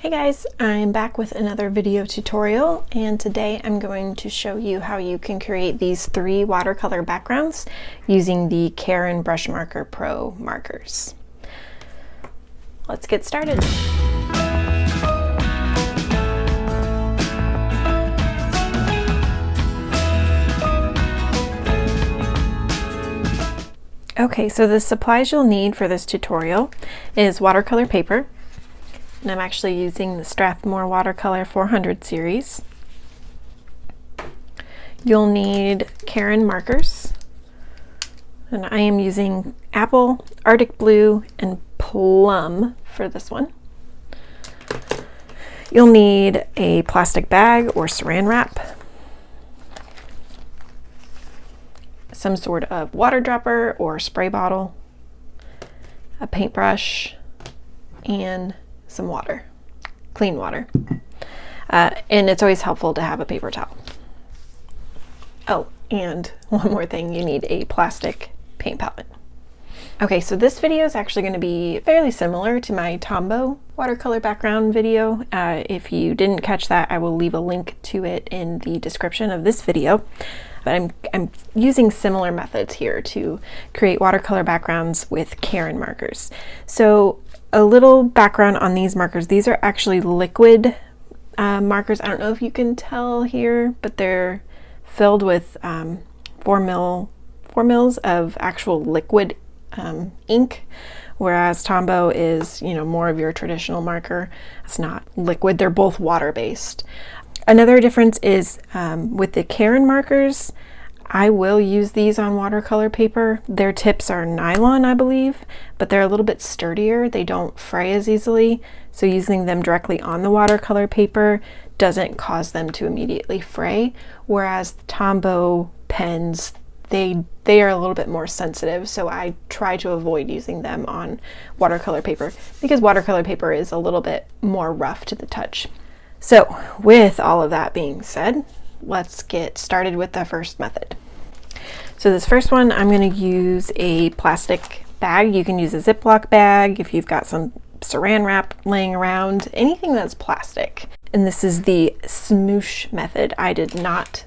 Hey guys, I'm back with another video tutorial, and today I'm going to show you how you can create these 3 watercolor backgrounds using the Karin Brush Marker Pro markers. Let's get started. Okay, so the supplies you'll need for this tutorial is watercolor paper. And I'm actually using the Strathmore Watercolor 400 series. You'll need Karin markers, and I am using Apple, Arctic Blue, and Plum for this one. You'll need a plastic bag or saran wrap, some sort of water dropper or spray bottle, a paintbrush, and some water, clean water. And it's always helpful to have a paper towel. Oh, and one more thing, you need a plastic paint palette. Okay, so this video is actually going to be fairly similar to my Tombow watercolor background video. If you didn't catch that, I will leave a link to it in the description of this video. But I'm using similar methods here to create watercolor backgrounds with Karin markers. So a little background on these markers. These are actually liquid markers. I don't know if you can tell here, but they're filled with 4 mils of actual liquid ink, whereas Tombow is, more of your traditional marker. It's not liquid. They're both water-based. Another difference is with the Karin markers, I will use these on watercolor paper. Their tips are nylon, I believe, but they're a little bit sturdier. They don't fray as easily, so using them directly on the watercolor paper doesn't cause them to immediately fray, whereas the Tombow pens, they are a little bit more sensitive, so I try to avoid using them on watercolor paper because watercolor paper is a little bit more rough to the touch. So with all of that being said, let's get started with the first method. So this first one, I'm going to use a plastic bag. You can use a Ziploc bag if you've got some saran wrap laying around, anything that's plastic. And this is the Smoosh Method. I did not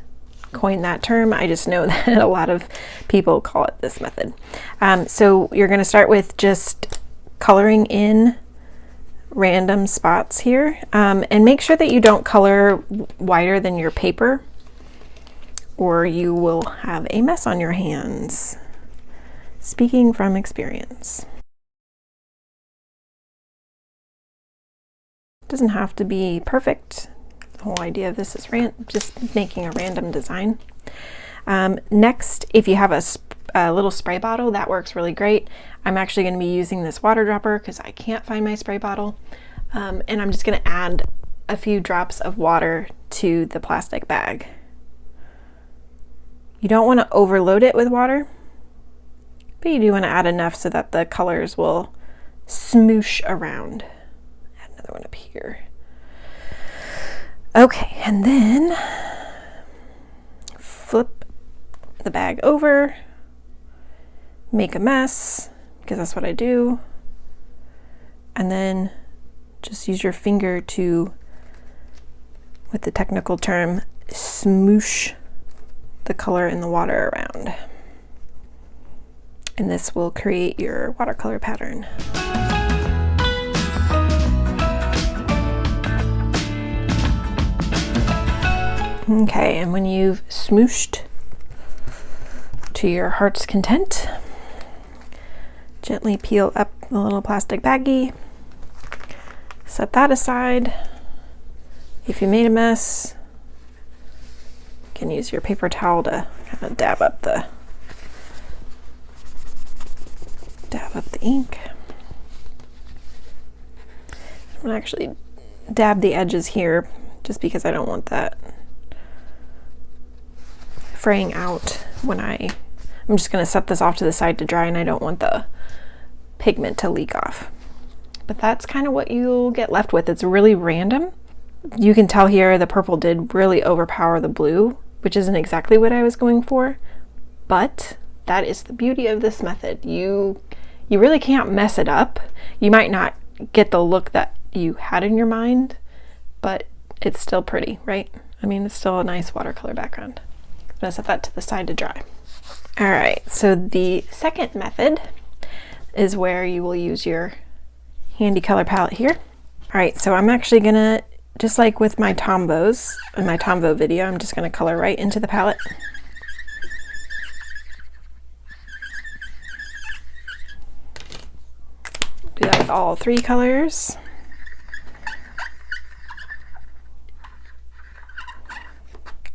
coin that term. I just know that a lot of people call it this method. So you're going to start with just coloring in random spots here, and make sure that you don't color wider than your paper or you will have a mess on your hands. Speaking from experience. Doesn't have to be perfect. The whole idea of this is just making a random design. Next, if you have a little spray bottle, that works really great. I'm actually going to be using this water dropper because I can't find my spray bottle. And I'm just going to add a few drops of water to the plastic bag. You don't want to overload it with water, but you do want to add enough so that the colors will smoosh around. Add another one up here. Okay, and then flip the bag over, make a mess, because that's what I do, and then just use your finger to, with the technical term, smoosh the color in the water around. And this will create your watercolor pattern. Okay, and when you've smooshed to your heart's content, gently peel up the little plastic baggie, set that aside. If you made a mess, you can use your paper towel to kind of dab up the ink. I'm gonna actually dab the edges here just because I don't want that fraying out when I'm just gonna set this off to the side to dry, and I don't want the pigment to leak off. But that's kind of what you'll get left with. It's really random. You can tell here the purple did really overpower the blue, which isn't exactly what I was going for, but that is the beauty of this method. You really can't mess it up. You might not get the look that you had in your mind, but it's still pretty, right? I mean, it's still a nice watercolor background. I'm gonna set that to the side to dry. All right, so the second method is where you will use your handy color palette here. All right, so I'm actually gonna, just like with my Tombows, in my Tombow video, I'm just gonna color right into the palette. Do that with all 3 colors.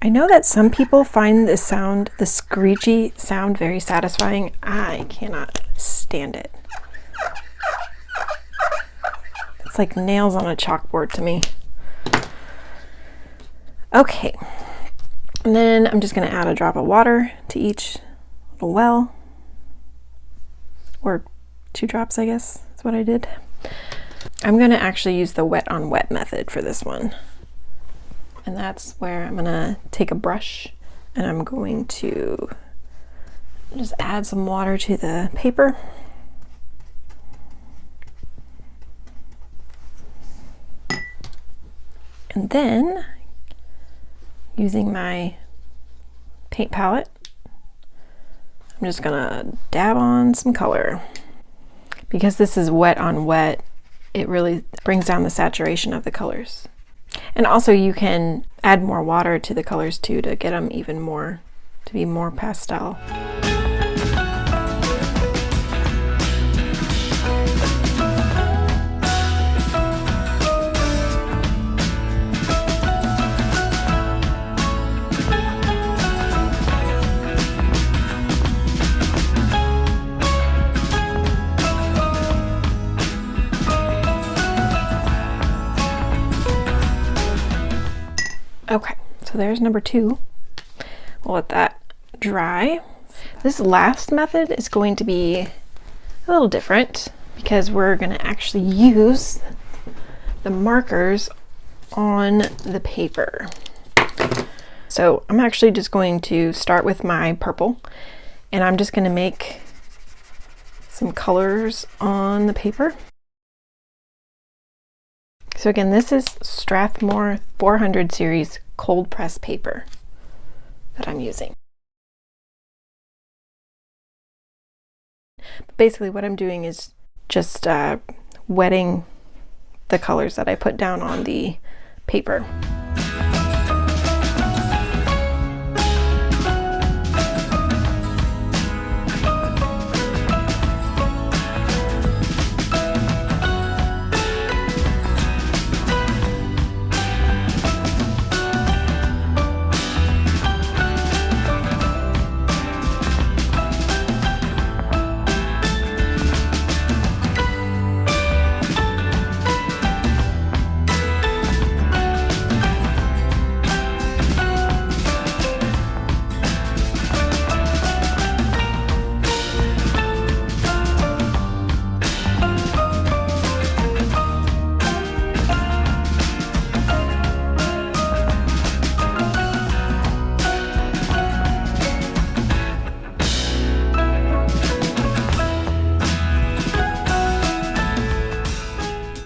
I know that some people find this sound, the screechy sound, very satisfying. I cannot stand it. It's like nails on a chalkboard to me. Okay, and then I'm just going to add a drop of water to each little well, or 2 drops, I guess is what I did. I'm going to actually use the wet on wet method for this one. And that's where I'm gonna take a brush and I'm going to just add some water to the paper. And then, using my paint palette, I'm just gonna dab on some color. Because this is wet on wet, it really brings down the saturation of the colors. And also you can add more water to the colors too to get them even more, to be more pastel. Okay, so there's number 2. We'll let that dry. This last method is going to be a little different because we're going to actually use the markers on the paper. So I'm actually just going to start with my purple, and I'm just going to make some colors on the paper. So again, this is Strathmore 400 series cold press paper that I'm using. But basically what I'm doing is just wetting the colors that I put down on the paper.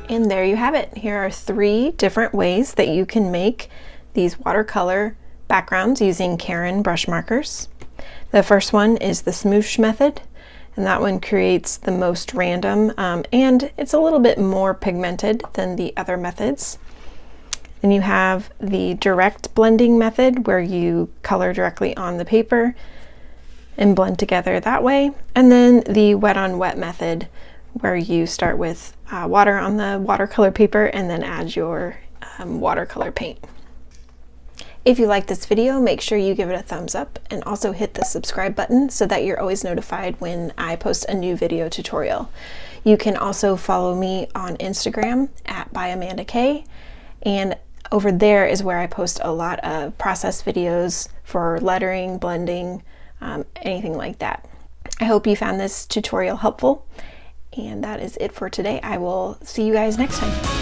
And there you have it. Here are 3 different ways that you can make these watercolor backgrounds using Karin Brush Markers. The first one is the Smoosh Method, and that one creates the most random, and it's a little bit more pigmented than the other methods. Then you have the direct blending method, where you color directly on the paper and blend together that way. And then the wet on wet method, where you start with water on the watercolor paper and then add your watercolor paint. If you like this video, make sure you give it a thumbs up and also hit the subscribe button so that you're always notified when I post a new video tutorial. You can also follow me on Instagram at @byamandak, and over there is where I post a lot of process videos for lettering, blending, anything like that. I hope you found this tutorial helpful. And that is it for today. I will see you guys next time.